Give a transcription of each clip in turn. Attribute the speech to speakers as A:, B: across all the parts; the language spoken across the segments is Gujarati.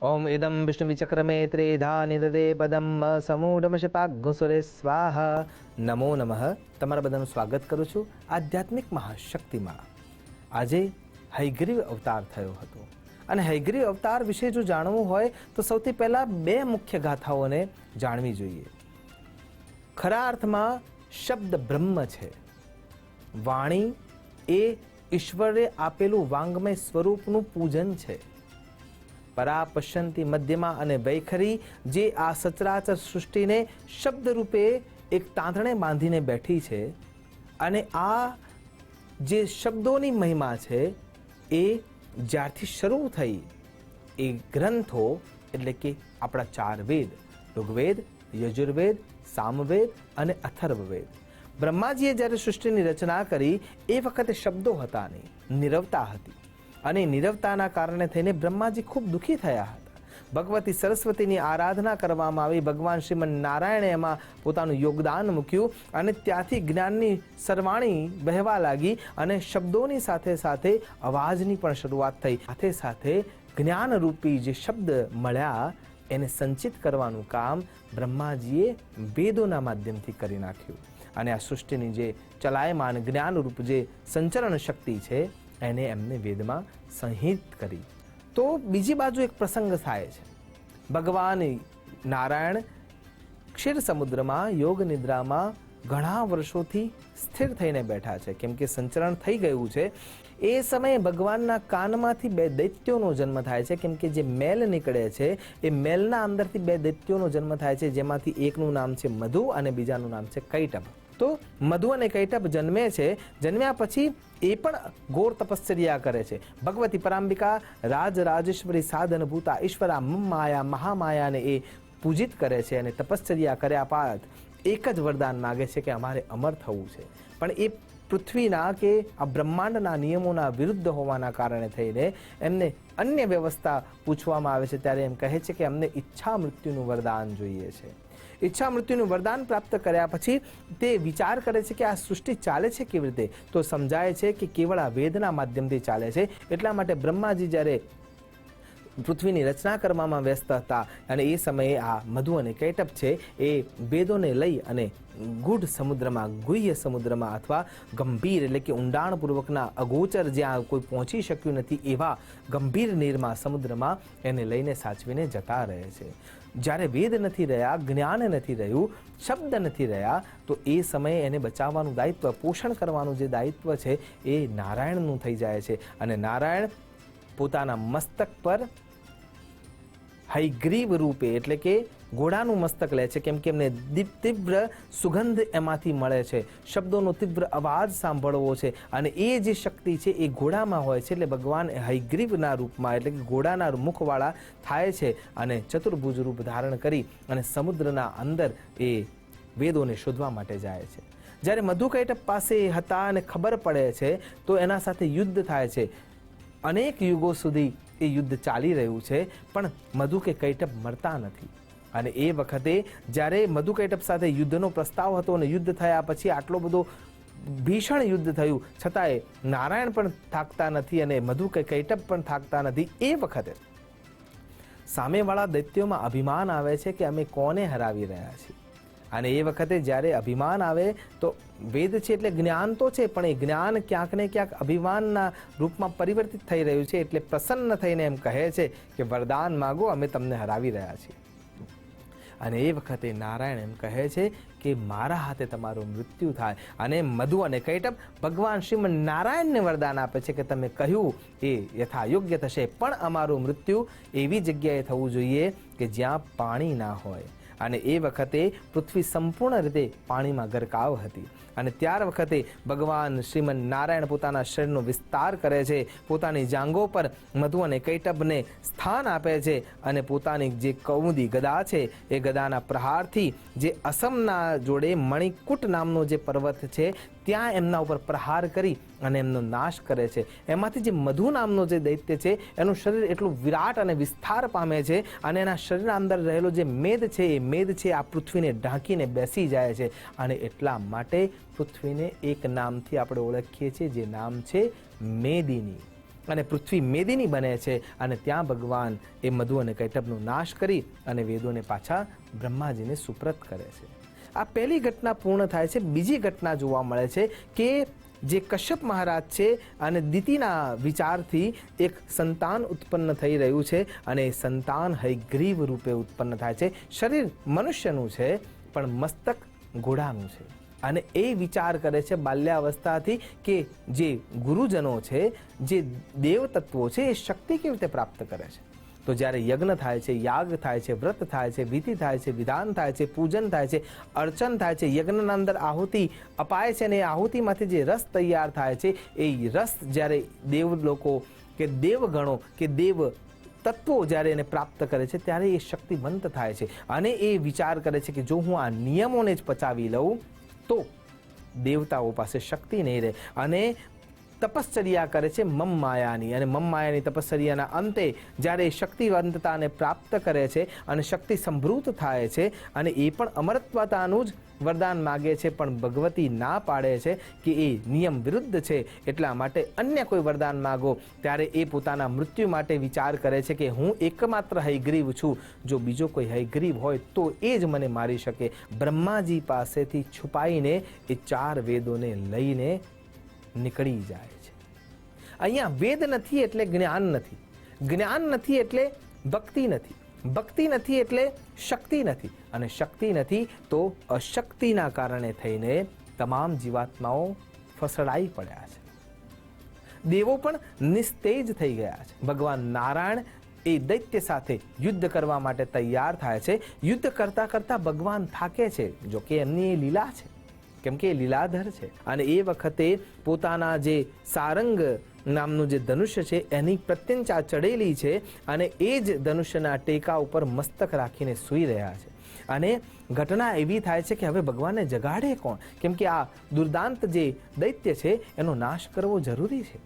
A: ओम इदं विष्णुविचक्रमे त्रेधा निदते पदम समूढ़मशपाघ्सुरे स्वाहा। नमो नमः। તમારા બધાનું સ્વાગત કરું છું આધ્યાત્મિક મહાશક્તિમાં। આજે હયગ્રીવ અવતાર થયો હતો અને હયગ્રીવ અવતાર વિશે જો જાણવું હોય તો સૌથી પહેલા બે મુખ્ય ગાથાઓને જાણવી જોઈએ। ખરા અર્થમાં શબ્દ બ્રહ્મ છે। વાણી એ ઈશ્વરે આપેલું વાંગમય સ્વરૂપનું પૂજન છે। પરા પશ્યંતી મધ્યમાં અને વૈખરી જે આ સચરાચર સૃષ્ટિને શબ્દ રૂપે એક તાંતણે બાંધીને બેઠી છે અને આ જે શબ્દોની મહિમા છે એ જ્યારથી શરૂ થઈ એ ગ્રંથો એટલે કે આપણા ચાર વેદ ઋગ્વેદ, યજુર્વેદ, સામવેદ અને અથર્વવેદ, બ્રહ્માજીએ જ્યારે સૃષ્ટિની રચના કરી એ વખતે શબ્દો હતા નહીં, નીરવતા હતી અને નીરવતાના કારણે થઈને બ્રહ્માજી ખૂબ દુઃખી થયા હતા। ભગવતી સરસ્વતીની આરાધના કરવામાં આવી, ભગવાન શ્રીમન નારાયણે એમાં પોતાનું યોગદાન મૂક્યું અને ત્યાંથી જ્ઞાનની સરવાણી વહેવા લાગી અને શબ્દોની સાથે સાથે અવાજની પણ શરૂઆત થઈ। સાથે સાથે જ્ઞાનરૂપી જે શબ્દ મળ્યા એને સંચિત કરવાનું કામ બ્રહ્માજીએ વેદોના માધ્યમથી કરી નાખ્યું અને આ સૃષ્ટિની જે ચલાયમાન જ્ઞાનરૂપ જે સંચરણ શક્તિ છે એને એમને વેદમાં સંહિત કરી। તો બીજી બાજુ એક પ્રસંગ થાય છે। ભગવાન નારાયણ ક્ષીર સમુદ્રમાં યોગ નિદ્રામાં ઘણા વર્ષોથી સ્થિર થઈને બેઠા છે, કેમ કે સંચરણ થઈ ગયું છે। એ સમયે ભગવાનના કાનમાંથી બે દૈત્યોનો જન્મ થાય છે, કેમ કે જે મેલ નીકળે છે એ મેલના અંદરથી બે દૈત્યોનો જન્મ થાય છે, જેમાંથી એકનું નામ છે મધુ અને બીજાનું નામ છે કૈટભ। તો મધુ અને કૈટભ જન્મે છે। જન્મ્યા પછી એ પણ ઘોર તપશ્ચર્યા કરે છે। ભગવતી પરાંબિકા રાજેશ્વરી સાધન ભૂતા ઈશ્વરા માયા મહામાયાને એ પૂજિત કરે છે અને તપશ્ચર્યા કર્યા બાદ એક જ વરદાન માગે છે કે અમારે અમર થવું છે, પણ એ પૃથ્વીના કે આ બ્રહ્માંડના નિયમોના વિરુદ્ધ હોવાના કારણે થઈને એમને અન્ય વ્યવસ્થા પૂછવામાં આવે છે ત્યારે એમ કહે છે કે અમને ઈચ્છા મૃત્યુનું વરદાન જોઈએ છે। ઈચ્છા મૃત્યુનું વરદાન પ્રાપ્ત કર્યા પછી તે વિચાર કરે છે કે આ સૃષ્ટિ ચાલે છે કેવી રીતે, તો સમજાય છે કે કેવળ આ વેદના માધ્યમથી ચાલે છે। એટલા માટે બ્રહ્માજી જ્યારે પૃથ્વીની રચના કરવામાં વ્યસ્ત હતા અને એ સમયે આ મધુ અને કૈટભ છે એ વેદોને લઈ અને ગૂઢ સમુદ્રમાં, ગુહ્ય સમુદ્રમાં અથવા ગંભીર એટલે કે ઊંડાણપૂર્વકના અગોચર જ્યાં કોઈ પહોંચી શક્યું નથી એવા ગંભીર નીરમાં સમુદ્રમાં એને લઈને સાચવીને જતા રહે છે। જ્યારે વેદ નથી રહ્યા, જ્ઞાન નથી રહ્યું, શબ્દ નથી રહ્યા, તો એ સમયે એને બચાવવાનું દાયિત્વ, પોષણ કરવાનું જે દાયિત્વ છે એ નારાયણનું થઈ જાય છે અને નારાયણ પોતાના મસ્તક પર હયગ્રીવ રૂપે એટલે કે ઘોડાનું મસ્તક લે છે, કેમ કે એમને તીવ્ર સુગંધ એમાંથી મળે છે, શબ્દોનો તીવ્ર અવાજ સાંભળવો છે અને એ જે શક્તિ છે એ ઘોડામાં હોય છે। એટલે ભગવાન હયગ્રીવના રૂપમાં એટલે કે ઘોડાના મુખવાળા થાય છે અને ચતુર્ભુજ રૂપ ધારણ કરી અને સમુદ્રના અંદર એ વેદોને શોધવા માટે જાય છે। જ્યારે મધુ કૈટભ પાસે હતા અને ખબર પડે છે તો એના સાથે યુદ્ધ થાય છે। અનેક યુગો સુધી એ યુદ્ધ ચાલી રહ્યું છે પણ મધુ કે કૈટભ મરતા નથી અને એ વખતે જ્યારે મધુ કૈટભ સાથે યુદ્ધનો પ્રસ્તાવ હતો અને યુદ્ધ થયા પછી આટલો બધો ભીષણ યુદ્ધ થયું છતાંય નારાયણ પણ થાકતા નથી અને મધુ કે કૈટભ પણ થાકતા નથી। એ વખતે સામેવાળા દૈત્યોમાં અભિમાન આવે છે કે અમે કોને હરાવી રહ્યા છીએ અને એ વખતે જ્યારે અભિમાન આવે તો વેદ છે એટલે જ્ઞાન તો છે પણ એ જ્ઞાન ક્યાંક ને ક્યાંક અભિમાનના રૂપમાં પરિવર્તિત થઈ રહ્યું છે। એટલે પ્રસન્ન થઈને એમ કહે છે કે વરદાન માગો, અમે તમને હરાવી રહ્યા છીએ અને એ વખતે નારાયણ એમ કહે છે કે મારા હાથે તમારું મૃત્યુ થાય અને મધુ અને કૈટભ ભગવાન શ્રીમન નારાયણને વરદાન આપે છે કે તમે કહ્યું એ યથાયોગ્ય થશે, પણ અમારું મૃત્યુ એવી જગ્યાએ થવું જોઈએ કે જ્યાં પાણી ના હોય અને એ વખતે પૃથ્વી સંપૂર્ણ રીતે પાણીમાં ગરકાવ હતી અને ત્યાર વખતે ભગવાન શ્રીમન નારાયણ પોતાના શરીરનો વિસ્તાર કરે છે, પોતાની જાંઘો પર મધુ અને કૈટભને સ્થાન આપે છે અને પોતાની જે કૌમુદી ગદા છે એ ગદાના પ્રહારથી જે અસમના જોડે મણિકુટ નામનો જે પર્વત છે ત્યાં એમના ઉપર પ્રહાર કરી અને એમનો નાશ કરે છે। એમાંથી જે મધુ નામનો જે દૈત્ય છે એનું શરીર એટલું વિરાટ અને વિસ્તાર પામે છે અને એના શરીરના અંદર રહેલો જે મેદ છે એ મેદ છે આ પૃથ્વીને ઢાંકીને બેસી જાય છે અને એટલા માટે પૃથ્વીને એક નામથી આપણે ઓળખીએ છીએ જે નામ છે મેદિની। અને પૃથ્વી મેદિની બને છે અને ત્યાં ભગવાન એ મધુ અને કૈટભનો નાશ કરી અને વેદોને પાછા બ્રહ્માજીને સુપ્રત કરે છે. આ પહેલી ઘટના પૂર્ણ થાય છે. બીજી ઘટના જોવા મળે છે કે જે કશ્યપ મહારાજ છે અને દિતિના વિચારથી એક સંતાન ઉત્પન્ન થઈ રહ્યું છે અને એ સંતાન હયગ્રીવ રૂપે ઉત્પન્ન થાય છે. શરીર મનુષ્યનું છે પણ મસ્તક ઘોડાનું છે. અને એ વિચાર કરે છે બાલ્યાવસ્થાથી કે જે ગુરુજનો છે, જે દેવતત્વો છે, એ શક્તિ કેવી રીતે પ્રાપ્ત કરે છે. તો જ્યારે યજ્ઞ થાય છે, યાગ થાય છે, વ્રત થાય છે, વિધિ થાય છે, વિધાન થાય છે, પૂજન થાય છે, અર્ચન થાય છે, યજ્ઞના અંદર આહુતિ અપાય છે અને એ આહુતિમાંથી જે રસ તૈયાર થાય છે એ રસ જ્યારે દેવ લોકો કે દેવગણો કે દેવ તત્વો જ્યારે એને પ્રાપ્ત કરે છે ત્યારે એ શક્તિવંત થાય છે અને એ વિચાર કરે છે કે જો હું આ નિયમોને જ પચાવી લઉં તો દેવતાઓ પાસે શક્તિ નહીં રહે અને તપશ્ચર્યા કરે છે મમ માયાની. અને મમ માયાની તપશ્ચર્યાના અંતે જ્યારે શક્તિવંતતાને પ્રાપ્ત કરે છે અને શક્તિ સંભૃત થાય છે અને એ પણ અમરત્વતાનું જ વરદાન માગે છે, પણ ભગવતી ના પાડે છે કે એ નિયમ વિરુદ્ધ છે, એટલા માટે અન્ય કોઈ વરદાન માગો. ત્યારે એ પોતાના મૃત્યુ માટે વિચાર કરે છે કે હું એકમાત્ર હયગ્રીવ છું, જો બીજો કોઈ હયગ્રીવ હોય તો એ જ મને મારી શકે. બ્રહ્માજી પાસેથી છુપાઈને એ 4 વેદોને લઈને નીકળી જાય છે. અહીંયા વેદ નથી એટલે જ્ઞાન નથી, જ્ઞાન નથી એટલે ભક્તિ નથી, ભક્તિ નથી એટલે શક્તિ નથી, અને શક્તિ નથી તો અશક્તિના કારણે થઈને તમામ જીવાત્માઓ ફસડાઈ પડ્યા છે. દેવો પણ નિસ્તેજ થઈ ગયા છે. ભગવાન નારાયણ એ દૈત્ય સાથે યુદ્ધ કરવા માટે તૈયાર થાય છે. યુદ્ધ કરતા કરતા ભગવાન થાકે છે, જો કે એમની એ લીલા છે, કેમ કે એ લીલાધર છે. અને એ વખતે પોતાના જે સારંગ નામનું જે ધનુષ્ય છે એની પ્રત્યંચા ચડેલી છે અને એ જ ધનુષ્યના ટેકા ઉપર મસ્તક રાખીને સૂઈ રહ્યા છે. અને ઘટના એવી થાય છે કે હવે ભગવાનને જગાડે કોણ, કેમ કે આ દુર્દાંત જે દૈત્ય છે એનો નાશ કરવો જરૂરી છે.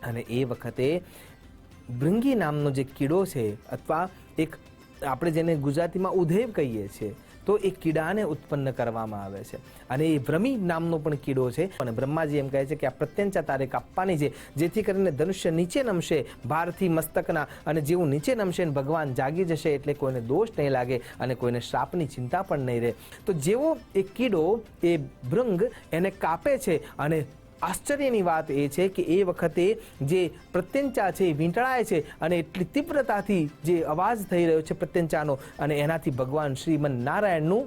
A: અને એ વખતે ભૃંગી નામનો જે કીડો છે અથવા એક આપણે જેને ગુજરાતીમાં ઉધેવ કહીએ છીએ, તો એ કીડાને ઉત્પન્ન કરવામાં આવે છે અને એ ભ્રમી નામનો પણ કીડો છે. અને બ્રહ્માજી એમ કહે છે કે આ પ્રત્યંચા તારે કાપવાની છે, જેથી કરીને ધનુષ્ય નીચે નમશે ભારથી મસ્તકના, અને જેવું નીચે નમશે ભગવાન જાગી જશે એટલે કોઈને દોષ નહીં લાગે અને કોઈને શ્રાપની ચિંતા પણ નહીં રહે. તો જેવો એ કીડો એ ભૃંગ એને કાપે છે અને આશ્ચર્યની વાત એ છે કે એ વખતે જે પ્રત્યંચા છે એ વીંટળાય છે અને એટલી તીવ્રતાથી જે અવાજ થઈ રહ્યો છે પ્રત્યંચાનો, અને એનાથી ભગવાન શ્રીમન નારાયણનું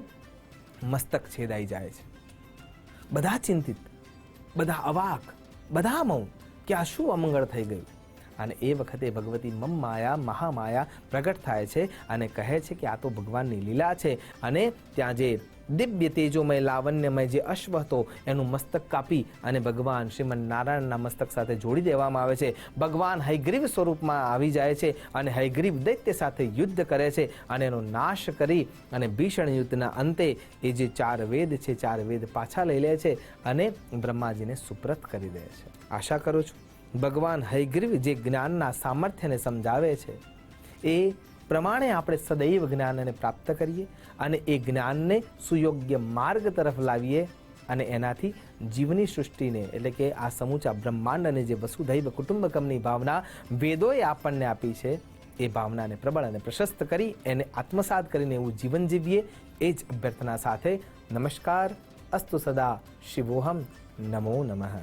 A: મસ્તક છેદાઈ જાય છે. બધા ચિંતિત, બધા અવાક, બધા મૌન કે આ શું અમંગળ થઈ ગયું. અને એ વખતે ભગવતી મમ માયા મહામાયા પ્રગટ થાય છે અને કહે છે કે આ તો ભગવાનની લીલા છે. અને ત્યાં જે દિવ્ય તેજોમય લાવણ્યમય જે અશ્વ હતો એનું મસ્તક કાપી અને ભગવાન શ્રીમન નારાયણના મસ્તક સાથે જોડી દેવામાં આવે છે. ભગવાન હયગ્રીવ સ્વરૂપમાં આવી જાય છે અને હયગ્રીવ દૈત્ય સાથે યુદ્ધ કરે છે અને એનો નાશ કરી અને ભીષણ યુદ્ધના અંતે એ જે 4 વેદ છે 4 વેદ પાછા લઈ લે છે અને બ્રહ્માજીને સુપ્રત કરી દે છે. આશા કરું છું ભગવાન હયગ્રીવ જે જ્ઞાનના સામર્થ્યને સમજાવે છે એ પ્રમાણે આપણે સદૈવ જ્ઞાનને પ્રાપ્ત કરીએ અને એ જ્ઞાનને સુયોગ્ય માર્ગ તરફ લાવીએ અને એનાથી જીવની સૃષ્ટિને એટલે કે આ સમૂચા બ્રહ્માંડને જે વસુધૈવ કુટુંબકમની ભાવના વેદોએ આપણને આપી છે એ ભાવનાને પ્રબળ અને પ્રશસ્ત કરી એને આત્મસાત કરીને એવું જીવન જીવીએ, એ જ અભ્યર્થના સાથે નમસ્કાર. અસ્તુ સદા શિવોહમ. નમો નમઃ.